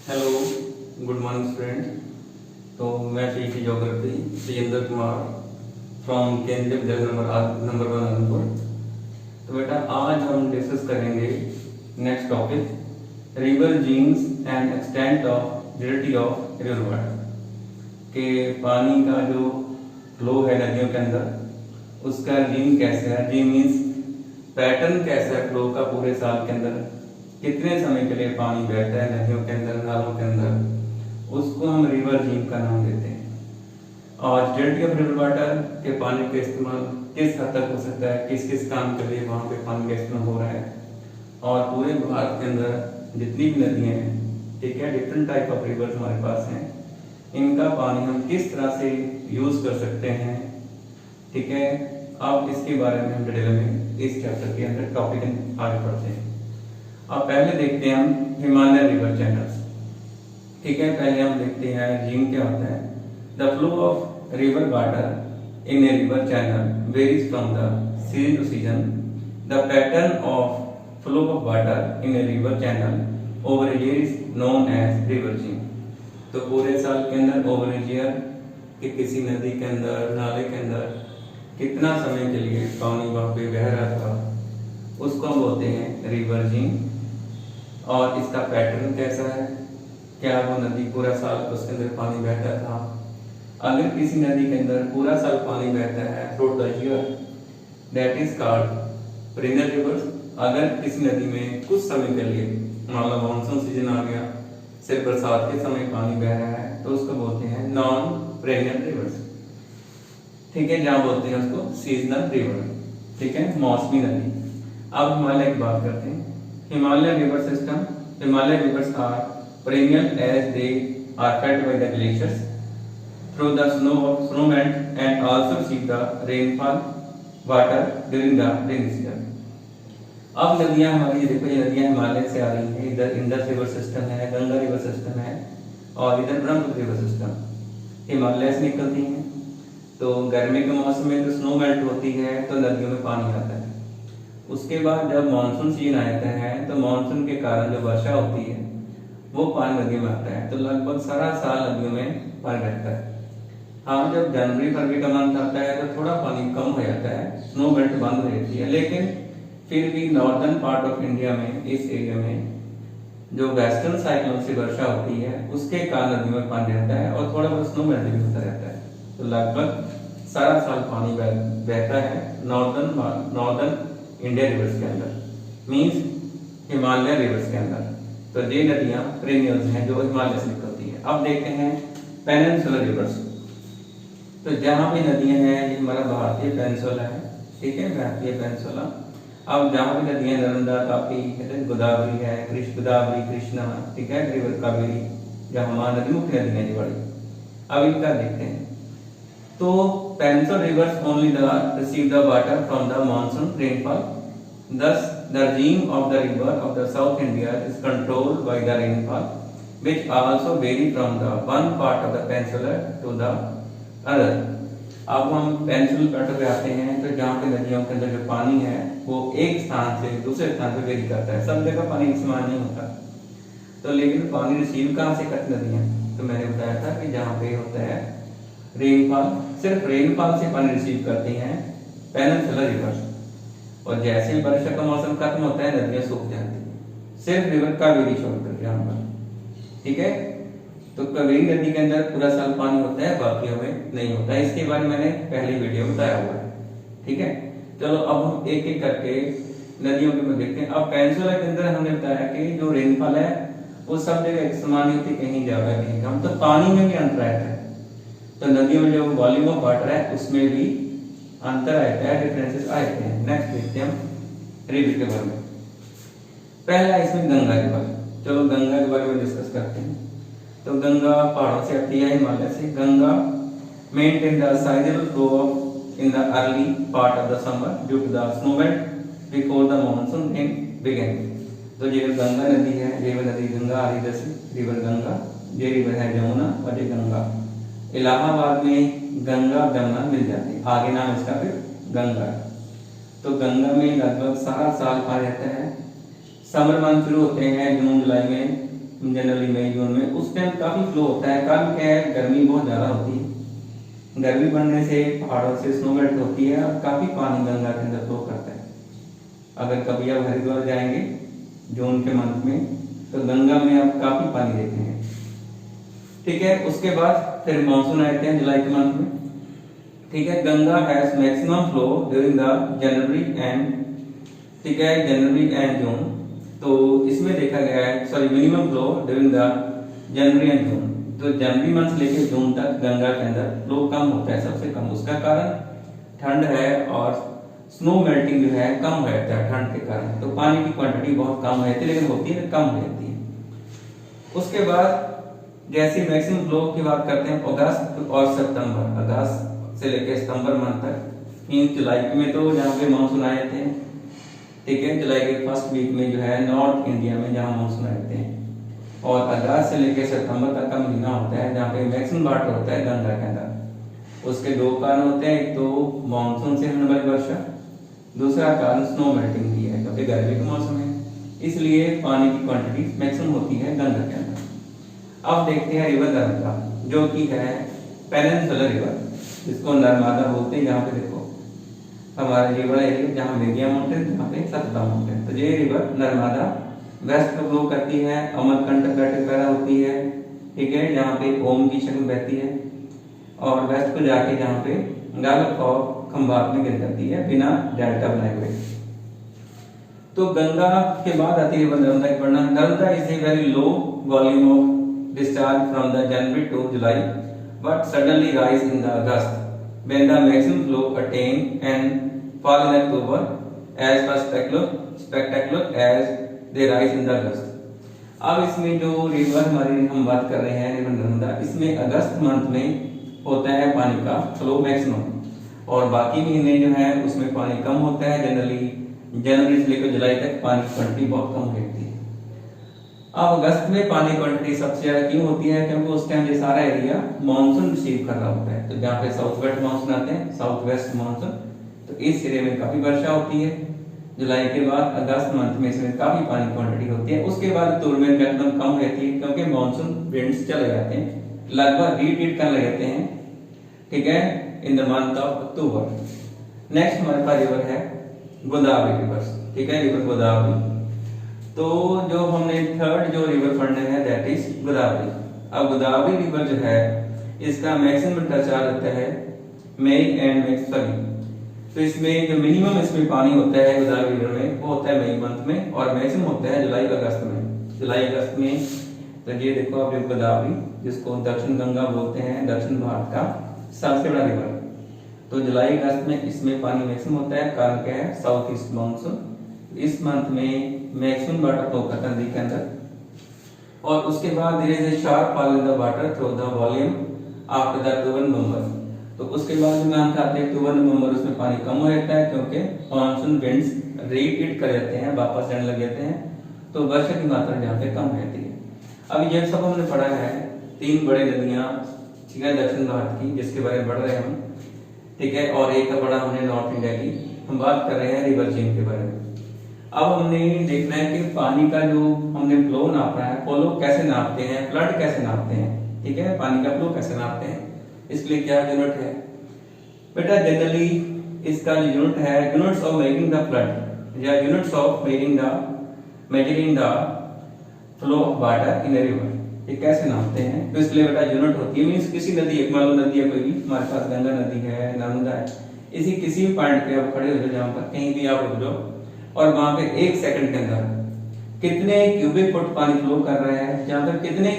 Hello, good morning student. तो मैं PT geography Tejendra Kumar from केंद्रीय विद्यालय नंबर 1 आनंदपुर। तो बेटा आज हम डिस्कस करेंगे next topic river regimes and extent of duty of river water के पानी का जो फ्लो है नदियों के अंदर उसका जीन कैसे है। जीन मीन्स पैटर्न कैसा है फ्लो का पूरे साल के अंदर, कितने समय के लिए पानी बहता है नदियों के अंदर नालों के अंदर, उसको हम रिवर जीन का नाम देते हैं। और ड्यूटी ऑफ रिवर वाटर के पानी का इस्तेमाल किस हद तक हो सकता है, किस किस काम के लिए वहाँ पे पानी का इस्तेमाल हो रहा है, और पूरे भारत के अंदर जितनी भी नदियाँ हैं, ठीक है, डिफरेंट टाइप ऑफ रिवर्स हमारे पास हैं, इनका पानी हम किस तरह से यूज कर सकते हैं, ठीक है। अब इसके बारे में हम डिटेल में इस चैप्टर के अंदर टॉपिक आगे बढ़ते हैं। अब पहले देखते हैं हम हिमालय रिवर चैनल्स, ठीक है। पहले हम देखते हैं जीन क्या होता है। The flow of river water in a river channel varies from the season to season. The pattern of flow of water in a river channel over a year is known as river regime. तो पूरे साल के अंदर over a year कि किसी नदी के अंदर नाले के अंदर कितना समय के लिए पानी वहां पे बह रहा था उसको हम बोलते हैं रिवर जीन। और इसका पैटर्न कैसा है, क्या वो नदी पूरा साल उसके अंदर पानी बहता था। अगर किसी नदी के अंदर पूरा साल पानी बहता है through the year, that is called perennial rivers. अगर किसी नदी में कुछ समय के लिए, मान लो मानसून सीजन आ गया, सिर्फ बरसात के समय पानी बह रहा है, तो उसको बोलते हैं नॉन पेरिनियल रिवर्स, ठीक है। जहाँ बोलते हैं उसको सीजनल रिवर, ठीक है, मौसमी नदी। अब हिमालय की बात करते हैं। Himalayan river system. Himalayan rivers are perennial as they are fed by the glaciers through the snowmelt and also receive the rainfall water during the rainy season. अब नदियां हमारी देखो, ये नदियां हिमालय से आ रही हैं। इधर इंडस रिवर सिस्टम है, गंगा रिवर सिस्टम है, और इधर ब्रह्मपुत्र रिवर सिस्टम हिमालय से निकलती हैं। तो गर्मी के मौसम में तो स्नो मेल्ट होती है तो नदियों में पानी आता है। उसके बाद जब मानसून सीजन आता है तो मानसून के कारण जो वर्षा होती है वो पानी नदियों में आता है। तो लगभग सारा साल नदियों में पानी रहता है। हाँ, जब जनवरी फरवरी का मंथ आता है तो थोड़ा पानी कम हो जाता है, स्नो बेल्ट बंद हो जाती है, लेकिन फिर भी नॉर्दर्न पार्ट ऑफ इंडिया में, इस एरिया में जो वेस्टर्न साइक्लोन से वर्षा होती है उसके कारण नदियों में पानी रहता है और थोड़ा बहुत स्नो बेल्ट भी होता रहता है। तो लगभग सारा साल पानी बहता है नॉर्दर्न इंडिया रिवर्स के अंदर, मींस हिमालय रिवर्स के अंदर। तो ये नदियां पेरिनियल्स हैं जो हिमालय से निकलती हैं। अब देखते हैं पेनिनसुलर रिवर्स। तो जहां पे नदियां हैं, ये हमारा भारतीय पेनिनसुला है, ठीक है, भारतीय पेनिनसुला। अब जहां पे नदियां नर्मदा, तापी, गोदावरी है, गोदावरी, कृष्णा, ठीक है, रिवर कावेरी, जहां हमारी नदी मुख्य नदियां हैं बड़ी। अब इनका देखते हैं। तो peninsular rivers only receive the water from the monsoon rainfall. Thus, the regime of the river of the South India is controlled by the rainfall, which also vary from the one part of the peninsula to the other. अब हम peninsular pattern पे आते हैं। तो जहाँ पे नदियों के अंदर जो पानी है वो एक स्थान से दूसरे स्थान पे वेरी करता है, सब जगह पानी एक समान नहीं होता। तो लेकिन पानी रिसीव कहाँ से करती नदियाँ, तो मैंने बताया था कि जहाँ पे होता है रेनफॉल, सिर्फ रेनफॉल से पानी रिसीव करती हैं पेनिनसुलर रिवर्स। और जैसे ही वर्षा का मौसम खत्म होता है नदियां सूख जाती हैं, सिर्फ रिवर कावेरी छोड़कर यहाँ पर, ठीक है। तो कावेरी नदी के अंदर पूरा साल पानी होता है, बाकियों में नहीं होता है। इसके बारे में मैंने पहले वीडियो में बताया हुआ है, ठीक है। चलो अब हम एक एक करके नदियों के में देखते हैं। अब पेनिनसुला के अंदर हमने बताया कि जो रेनफॉल है वो सब जगह एक समान होती, कहीं ज्यादा कहीं कम, तो पानी में भी अंतर रहता है। तो नदियों में जो वॉल्यूम ऑफ वाटर है उसमें भी अंतर आता है, डिफरेंसेस आते हैं। नेक्स्ट देखते हैं हम रिवर के बारे में। पहला इसमें गंगा रिवर। चलो गंगा के बारे में डिस्कस करते हैं। तो गंगा पहाड़ों से आती है, हिमालय से। Ganga maintain the sizeable flow of in the early part of the summer due to the snow belt before the monsoon in begin. तो ये गंगा नदी है, ये नदी गंगा आ रही है जैसे रिवर गंगा, ये रिवर है जमुना और ये गंगा। इलाहाबाद में गंगा जमुना मिल जाती है, आगे नाम इसका फिर गंगा। तो गंगा में लगभग सारा साल पानी रहता है। समर मंथ शुरू होते हैं जून जुलाई में, जनरली मई जून में, उस टाइम काफी फ्लो होता है। कारण क्या है, गर्मी बहुत ज्यादा होती है, गर्मी बढ़ने से पहाड़ों से स्नोमेल्ट होती है और काफी पानी गंगा के अंदर फ्लो करता है। अगर कभी आप हरिद्वार जाएंगे जून के मंथ में तो गंगा में आप काफी पानी देखेंगे। ठीक है, उसके बाद फिर मानसून आते हैं जुलाई के मंथ में। ठीक है, Ganga has maximum flow during the January and, ठीक है, जनवरी एंड जून। तो इसमें देखा गया है, sorry, minimum flow during the January and June. तो जनवरी मंथ से लेकर जून तक गंगा के अंदर फ्लो कम होता है, सबसे कम। उसका कारण ठंड है और स्नो मेल्टिंग जो है कम हो जाता है ठंड के कारण। तो पानी की क्वांटिटी बहुत कम रहती है, लेकिन होती है कम रहती है। उसके बाद जैसे मैक्सिमम फ्लो की बात करते हैं अगस्त और सितंबर, अगस्त से लेकर सितंबर मंथ तक। इन जुलाई में तो जहाँ पे मानसून आए थे, ठीक है, जुलाई के फर्स्ट वीक में जो है नॉर्थ इंडिया में जहाँ मानसून आए थे। और अगस्त से लेकर सितंबर तक का महीना होता है जहाँ पे मैक्सिमम वाटर होता है गंगा के अंदर। उसके दो कारण होते हैं, एक तो मानसून से होने वाली वर्षा, दूसरा कारण स्नो मेल्टिंग भी है, क्योंकि गर्मी का मौसम है, इसलिए पानी की क्वांटिटी मैक्सिमम होती है गंगा के अंदर। अब देखते हैं रिवर नर्मदा, जो कि है पेनिनसुलर रिवर, जिसको नर्मदा बोलते हैं। यहाँ पे देखो हमारा ये बड़ा एरिया जहाँ मेघिया माउंटेन, जहाँ पे सतपुड़ा माउंटेन। तो ये रिवर नर्मदा वेस्ट को फ्लो करती है, अमरकंटक घाटी पैदा होती है, ठीक है, जहाँ पे ओम की शक्ल बहती है और वेस्ट को जाके जहाँ पे गालफ और खंबात में गिर जाती है बिना डेल्टा बनाए हुए। तो गंगा के बाद आती है नर्मदा की वर्णन। Narmada is a very low volume of discharge from the January to July, but suddenly rise in the August when the maximum flow attain and fall in October as spectacular as they rise in the August। अब इसमें जो river हमारी हम बात कर रहे हैं river Narmada, इसमें अगस्त मंथ में होता है पानी का फ्लो मैक्सिमम और बाकी महीने जो है उसमें पानी कम होता है। जनरली जनवरी से लेकर जुलाई तक पानी की क्वांटिटी बहुत कम रहती है। अब अगस्त में पानी क्वांटिटी सबसे ज्यादा क्यों होती है, क्योंकि उस टाइम ये सारा एरिया मानसून रिसीव कर रहा होता है। तो जहाँ पे साउथ वेस्ट मानसून आते हैं, साउथ वेस्ट मानसून, तो इस एरिया में काफी वर्षा होती है। जुलाई के बाद अगस्त मंथ में इसमें काफी पानी क्वांटिटी होती है। उसके बाद अक्टूबर में एकदम कम रहती है, क्योंकि मानसून विंड्स चले जाते हैं, लगभग रीट करने लगते हैं, ठीक है, in the month of October. Next हमारे पास रिवर है गोदावरी रिवर, ठीक है, रिवर गोदावरी। तो जो हमने थर्ड जो रिवर पढ़ने हैं दैट इज गोदावरी। अब गोदावरी रिवर जो है इसका मैक्सिमम टेम्परेचर रहता है मई एंड फरवरी। तो इसमें जो मिनिमम इसमें पानी होता है गोदावरी रिवर में वो होता है मई मंथ में और मैक्सिमम होता है जुलाई अगस्त में। जुलाई अगस्त में तो ये देखो आप गोदावरी, जिसको दक्षिण गंगा बोलते हैं, दक्षिण भारत का सबसे बड़ा रिवर। तो जुलाई अगस्त में इसमें पानी मैक्सिमम होता है। कारण क्या है, साउथ ईस्ट मानसून इस मंथ में मैक्सिमम वाटर फ्लो करता है नदी के अंदर। और उसके बाद there is a sharp fall in the water through the volume after the October November. तो उसके बाद जो मंथ आते हैं अक्टूबर नवंबर, उसमें पानी कम हो जाता है, क्योंकि मानसून विंड्स रीहीट कर जाते हैं, वापस जाने लग जाते हैं, तो वर्षा की मात्रा यहाँ पे कम रहती है। अब ये सब हमने पढ़ा है तीन बड़े नदियां, ठीक है, दक्षिण भारत की, जिसके बारे में पढ़ रहे हैं हम, ठीक है, और एक का पढ़ा हमने नॉर्थ इंडिया की। हम बात कर रहे हैं रिवर चेन के बारे में। अब हमने देखना है कि पानी का जो हमने फ्लो नापना है, फ्लो कैसे नापते हैं, फ्लड कैसे नापते हैं, ठीक है, पानी का फ्लो कैसे नापते हैं, इसके लिए क्या यूनिट है बेटा। जनरली इसका जो यूनिट है units of measuring the flood या units of measuring the flow of water in a river, ये कैसे नापते हैं। तो इसलिए बेटा यूनिट होती है, मींस किसी नदी, एक मान लो नदी है कोई भी, हमारे पास गंगा नदी है, नर्मदा है, इसी किसी भी पॉइंट पे आप खड़े हो जाओ, जहां पर कहीं भी आप रुक जाओ और वहां पे एक सेकंड के अंदर कितने क्यूबिक फुट पानी फ्लो कर रहा है, जहां पर कितने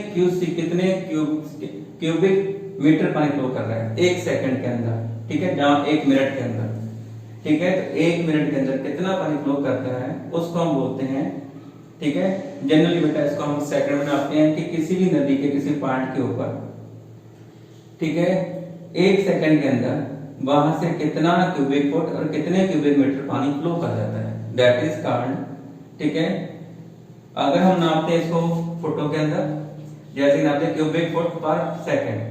क्यूबिक मीटर पानी फ्लो कर रहा है एक सेकंड के अंदर, ठीक है, जहां एक मिनट के अंदर, ठीक है, तो एक मिनट के अंदर कितना पानी फ्लो करता है उसको हम बोलते हैं, ठीक है। जनरली बेटा इसको हम सेकंड में नापते हैं कि किसी भी नदी के किसी पॉइंट के ऊपर, ठीक है, एक सेकंड के अंदर वहां से कितना क्यूबिक फुट और कितने क्यूबिक मीटर पानी फ्लो कर जाता है, दैट इज कॉल्ड, ठीक है। अगर हम नापते हैं इसको फुटों के अंदर, जैसे नापते हैं क्यूबिक फुट पर सेकंड,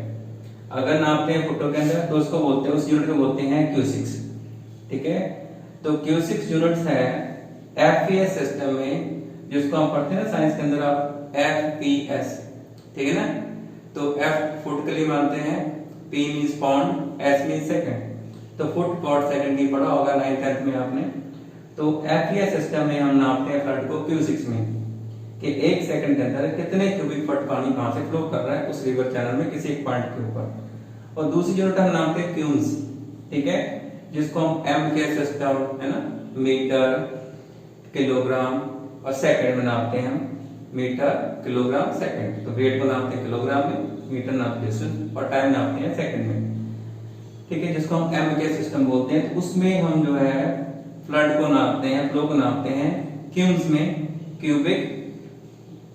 अगर नापते हैं फुटों के अंदर तो उसको बोलते हैं, उस यूनिट को बोलते हैं क्यूसिक्स, ठीक है। तो क्यूसिक्स यूनिट्स है एफपीएस सिस्टम में जिसको हम पढ़ते हैं ना साइंस के अंदर, आप FPS, ठीक है ना। तो F फुट के लिए मानते हैं, P means pound, S means second. तो फुट पर सेकंड की पढ़ा होगा 9th में आपने। तो FPS सिस्टम में हम नापते हैं फ्लड को Q6 में, कि 1 सेकंड के अंदर कितने क्यूबिक फुट पानी कहां से फ्लो कर रहा है उस रिवर चैनल में किसी एक पॉइंट के ऊपर। और दूसरी यूनिट हम नापते हैं क्यूम्स, ठीक है, जिसको हम M के सिस्टम है ना, मीटर, किलोग्राम और सेकंड में नापते हैं हम, मीटर, किलोग्राम, सेकंड। तो वेट को नापते हैं किलोग्राम में, मीटर नापते हैं डिस्टेंस और टाइम नापते हैं सेकंड में, ठीक है, जिसको हम M के सिस्टम बोलते हैं। तो उसमें हम जो है फ्लड को नापते हैं, फ्लो को नापते हैं क्यूम्स में, क्यूबिक,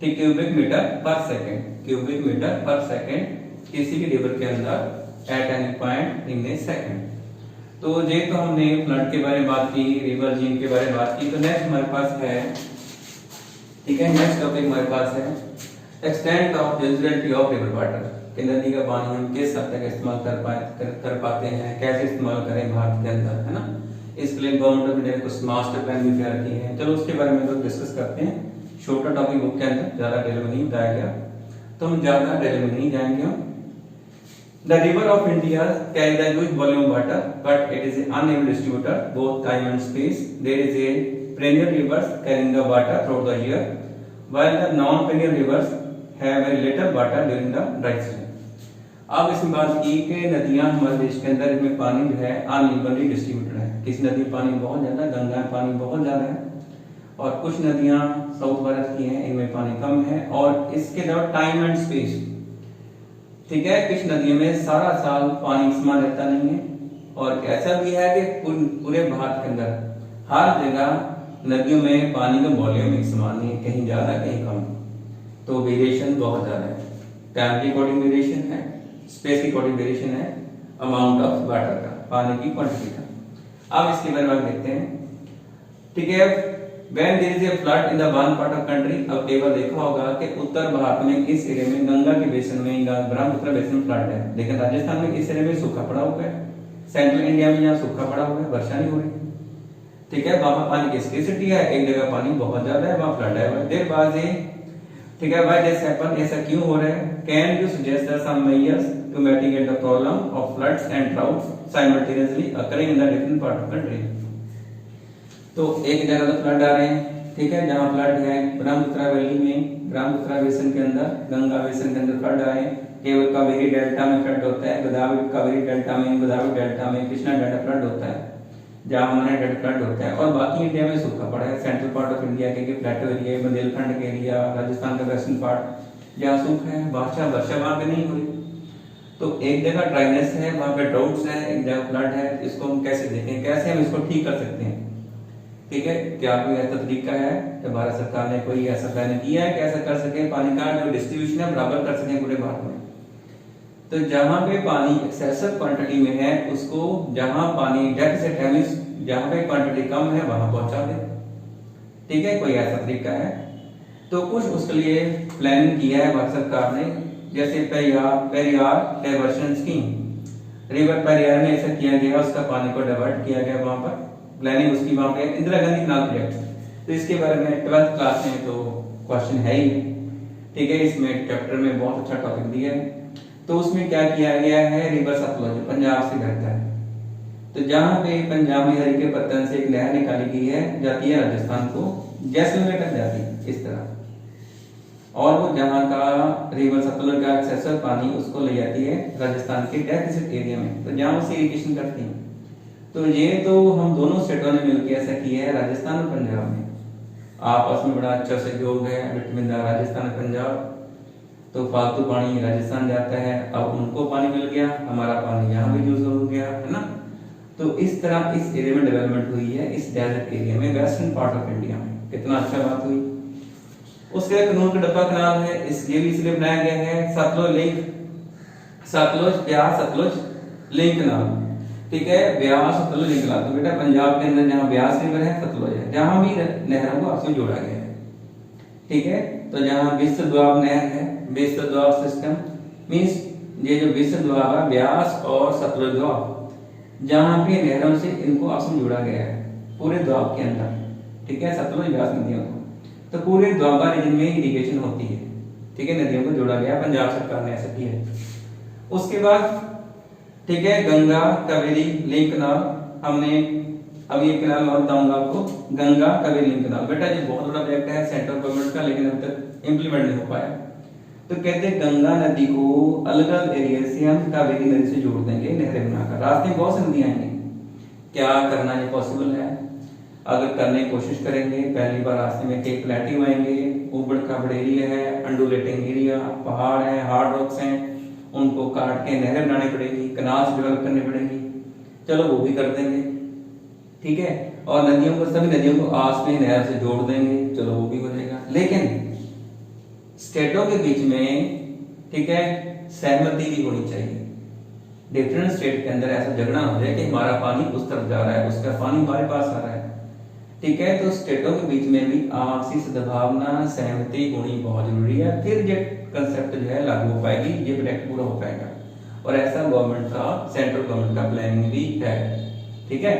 ठीक, क्यूबिक मीटर पर सेकंड, क्यूबिक मीटर पर सेकंड किसी भी रिवर के अंदर at any point in A second. तो ये तो हमने फ्लड के बारे में बात की, रिवर झील के बारे में बात की। तो नेक्स्ट हमारे पास है, ठीक है, नेक्स्ट टॉपिक हमारे पास है extent of utility of river water, कि नदी का पानी हम किस हद तक इस्तेमाल कर पाते हैं, कैसे इस्तेमाल करें भारत के अंदर, है ना। इसके लिए गवर्नमेंट ऑफ इंडिया ने कुछ मास्टर प्लान भी तैयार किए हैं। चलो उसके बारे में लोग डिस्कस करते हैं। छोटा टॉपिक बुक के अंदर, ज्यादा डिटेल में नहीं बताया गया, तो हम ज्यादा डिटेल में नहीं जाएंगे। The river of India carry the huge volume of water, but it is an uneven distributor both time and space. There is a perennial rivers carrying the water throughout the year, while the non-perennial rivers have very little water during the dry season. अब इसमें बात की कि नदियां हमारे देश के अंदर इसमें पानी जो है अनइवनली डिस्ट्रीब्यूटेड है। किसी नदी में पानी बहुत ज्यादा, गंगा में पानी बहुत ज्यादा है, और कुछ नदियां साउथ भारत की हैं, इनमें पानी कम है। और इसके अलावा टाइम एंड स्पेस, ठीक है, कुछ नदियों में सारा साल पानी समान रहता नहीं है, और ऐसा भी है कि पूरे भारत के अंदर हर जगह नदियों में पानी का वॉल्यूम एक समान नहीं है, कहीं ज्यादा कहीं कम। तो वेरिएशन बहुत ज्यादा है, टाइम के अकॉर्डिंग वेरिएशन है, स्पेस के अकॉर्डिंग वेरिएशन है, अमाउंट ऑफ वाटर का, पानी की क्वांटिटी का। अब इसके बारे में देखते हैं, ठीक है। When there is a flood in the one part of country, अब कई बार देखा होगा कि उत्तर भारत में इस एरिया में गंगा के बेसिन में, ब्रह्मपुत्र बेसिन में फ्लड है, लेकिन राजस्थान में इस एरिया में सूखा पड़ा हुआ है, सेंट्रल इंडिया में यहाँ सूखा पड़ा हुआ है, वर्षा नहीं हो रही, ठीक है, वहां पानी की स्केर्सिटी है, एक जगह पानी बहुत ज्यादा है, वहां फ्लड है। देर बाद ठीक है, व्हाई दिस हैपन, ऐसा क्यों हो रहा है? Can you suggest some measures to mitigate the problem of floods and droughts simultaneously occurring in the different part of country. तो एक जगह तो फ्लड आ रहे हैं, ठीक है, जहां फ्लड है ब्रह्मपुत्र वैली में, ब्रह्मपुत्र बेसिन के अंदर, गंगा बेसिन के अंदर फ्लड आए, केवल कावेरी डेल्टा में फ्लड होता है, गोदावरी कावेरी डेल्टा में, गोदावरी डेल्टा में, कृष्णा डेल्टा फ्लड होता है, जामुना डेल्टा फ्लड होता है। और बाकी इंडिया में सूखा पड़ा है, सेंट्रल पार्ट ऑफ इंडिया के प्लेटो एरिया, बुंदेलखंड के एरिया, राजस्थान का वेस्टर्न पार्ट जहाँ सूखा है, वर्षा वहां पे नहीं हो रही। तो एक जगह ड्राइनेस है, वहां पे ड्राउट्स है, एक जगह फ्लड है, इसको हम कैसे देखें, कैसे हम इसको ठीक कर सकते हैं, ठीक है। क्या कोई ऐसा तरीका है कि भारत सरकार ने कोई ऐसा प्लान किया है कि ऐसा कर सके, पानी का जो डिस्ट्रीब्यूशन है बराबर कर सके पूरे भारत में। तो जहां पे पानी एक्सेसिव क्वांटिटी में है, उसको जहां पानी डेफिसिट है, मींस जहां पे क्वांटिटी कम है वहां पहुंचा दे, ठीक है, कोई ऐसा तरीका है। तो कुछ उसके लिए प्लानिंग किया है भारत सरकार ने, जैसे Periyar diversion scheme, river Periyar में ऐसा किया गया, उसका पानी को डाइवर्ट किया गया, वहां पर प्लानिंग उसकी वहां पे इंदिरा गांधी कनाल प्रोजेक्ट। तो इसके बारे में 12th क्लास में तो क्वेश्चन है ही, ठीक है, इसमें चैप्टर में बहुत अच्छा टॉपिक दिया है। तो उसमें क्या किया गया है, रिवर सतलुज पंजाब से बहता है, तो जहां पे पंजाब में हरी के पत्तन से एक नहर निकाली गई है, जाती है राजस्थान को, जैसलमेर तक जाती है इस तरह, और वो जहां का रिवर सतलुज का एक्सेसिव पानी उसको ले जाती है राजस्थान के डेफिसिट एरिया में, तो जहां से इरिगेशन करती है। तो ये तो हम दोनों स्टेटों ने मिलकर ऐसा किया है, राजस्थान और पंजाब में आपस में बड़ा अच्छा सहयोग है बिटवीन द राजस्थान और पंजाब। तो फालतू पानी राजस्थान जाता है, अब उनको पानी मिल गया, हमारा पानी यहाँ भी यूज हो गया, है ना। तो इस तरह इस एरिया में डेवलपमेंट हुई है, इस डेजर्ट एरिया में, वेस्टर्न पार्ट ऑफ इंडिया में, कितना अच्छा बात हुई। उसके कानून का डब्बा कनाल है, इस ये भी इसलिए बनाया गया है, सतलुज लिंक, सतलुज ब्यास सतलुज लिंक कनाल, ठीक है, ब्यास सतलुज लिंक कनाल। तो बेटा पंजाब के अंदर जहाँ ब्यास रिवर है, सतलुज है, जहाँ भी नहरों को आपस में जोड़ा गया है, ठीक है। तो जहाँ विश्व द्वाब नहर है, विश्व द्वाब सिस्टम मींस ये जो विश्व द्वाब है, ब्यास और सतलुज द्वाब, जहाँ भी नहरों से इनको आपस में जोड़ा गया है पूरे द्वाब के अंदर, ठीक है, सतलुज ब्यास नदियों को। तो पूरे द्वाबा रीजन में इरिगेशन होती है, ठीक है, नदियों को जोड़ा गया, पंजाब सरकार ने ऐसा किया है। उसके बाद ठीक है, गंगा कावेरी लिंक कैनाल, हमने अब ये कैनाल और बताऊंगा आपको, गंगा कावेरी लिंक कैनाल। बेटा ये बहुत बड़ा प्रोजेक्ट है सेंट्रल गवर्नमेंट का, लेकिन अभी तक इम्प्लीमेंट नहीं हो पाया। तो कहते हैं गंगा नदी को अलग अलग एरिया से हम कावेरी नदी से जोड़ देंगे नहरें बनाकर। रास्ते में बहुत सी नदियां आएंगी, क्या करना ये पॉसिबल है? अगर करने की कोशिश करेंगे, पहली बार रास्ते में कई प्लेटिव आएंगे, ऊबड़ खाबड़ एरिया है, अंडुलेटिंग एरिया, पहाड़ है, हार्ड रॉक्स हैं, उनको काट के नहरें बनानी पड़ेगी, कैनाल्स डेवलप करनी पड़ेगी। चलो वो भी कर देंगे, ठीक है। और नदियों को, सभी नदियों को आपस में नहर से जोड़ देंगे, चलो वो भी हो जाएगा। लेकिन स्टेटों के बीच में, ठीक है, सहमति भी होनी चाहिए। डिफरेंट स्टेट के अंदर ऐसा झगड़ा हो जाए कि हमारा पानी उस तरफ जा रहा है, उसका पानी हमारे पास आ रहा है, ठीक है। तो स्टेटों के बीच में भी आपसी सद्भावना, सहमति होनी बहुत जरूरी है, फिर ये कंसेप्ट जो है लागू हो पाएगी, ये प्रोजेक्ट पूरा हो पाएगा। और ऐसा गवर्नमेंट का, सेंट्रल गवर्नमेंट का प्लानिंग भी है, ठीक है।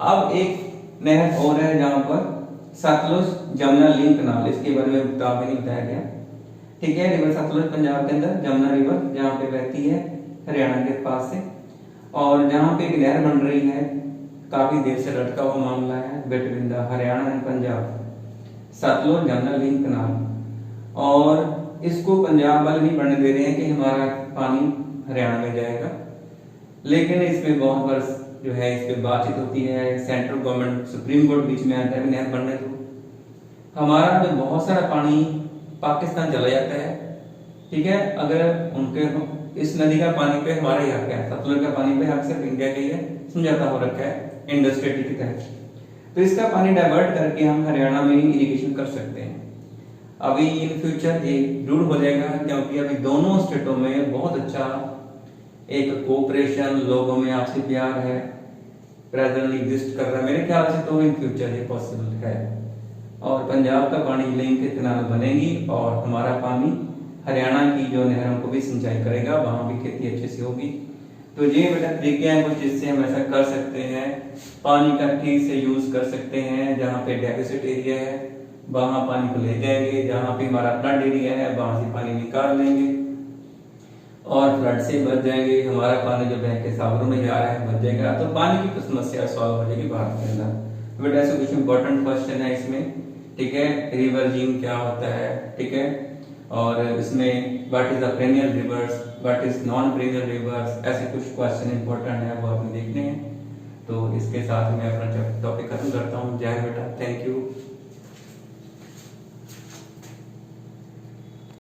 अब एक नहर और है जहां पर सतलुज जमुना लिंक कैनाल, इसके बारे में किताब में नहीं बताया गया, ठीक है। रिवर सतलुज पंजाब के अंदर, जमुना रिवर जहां पे बहती है हरियाणा के पास से, और जहां पे एक नहर बन रही है, काफी देर से लटका हुआ मामला है, between the Haryana and Punjab, Satluj Jamuna link canal. और इसको पंजाब वाले नहीं बनने दे रहे हैं कि हमारा पानी हरियाणा में जाएगा, लेकिन इसमें बहुत बार जो है इस पे बातचीत होती है, सेंट्रल गवर्नमेंट, सुप्रीम कोर्ट बीच में आता है, नहर बनने दो। हमारा जो बहुत सारा पानी पाकिस्तान चला जाता है, ठीक है, अगर उनके इस नदी का पानी पे हमारा ही हक है, सतलुज का पानी पे हक सिर्फ इंडिया के ही है, समझौता हो रखा है इंडस ट्रीटी के तहत। तो इसका पानी डाइवर्ट करके हम हरियाणा में इरिगेशन कर सकते हैं। अभी इन फ्यूचर ये जरूर हो जाएगा, क्योंकि अभी दोनों स्टेटों में बहुत अच्छा एक कोऑपरेशन, लोगों में आपसी प्यार है, प्रेजेंटली एग्जिस्ट कर रहा है। मेरे ख्याल से तो इन फ्यूचर ये पॉसिबल है, और पंजाब का पानी लिंक कैनाल बनेगी और हमारा पानी हरियाणा की जो नहरों को भी सिंचाई करेगा, वहां भी खेती अच्छे से होगी। तो ये बेटा तरीके हैं कुछ जिससे हम ऐसा कर सकते हैं, पानी का ठीक से यूज कर सकते हैं। जहाँ पे डेफिसिट एरिया है वहां पानी को ले जाएंगे, जहाँ पे हमारा फ्लड एरिया है वहां से पानी निकाल लेंगे और फ्लड से बच जाएंगे। हमारा पानी जो बह के सागरों में जा रहा है बच जाएगा, तो पानी की तो समस्या सॉल्व हो जाएगी भारत के अंदर। बेटा ऐसे कुछ इंपॉर्टेंट क्वेश्चन है इसमें, ठीक है। रिवर जीम क्या होता है, ठीक है, और इसमें what is the perennial rivers, what is non perennial rivers, ऐसे कुछ क्वेश्चन इंपॉर्टेंट है, वो आपने देखने हैं। तो इसके साथ मैं अपना टॉपिक खत्म करता हूँ। जय बेटा, थैंक यू।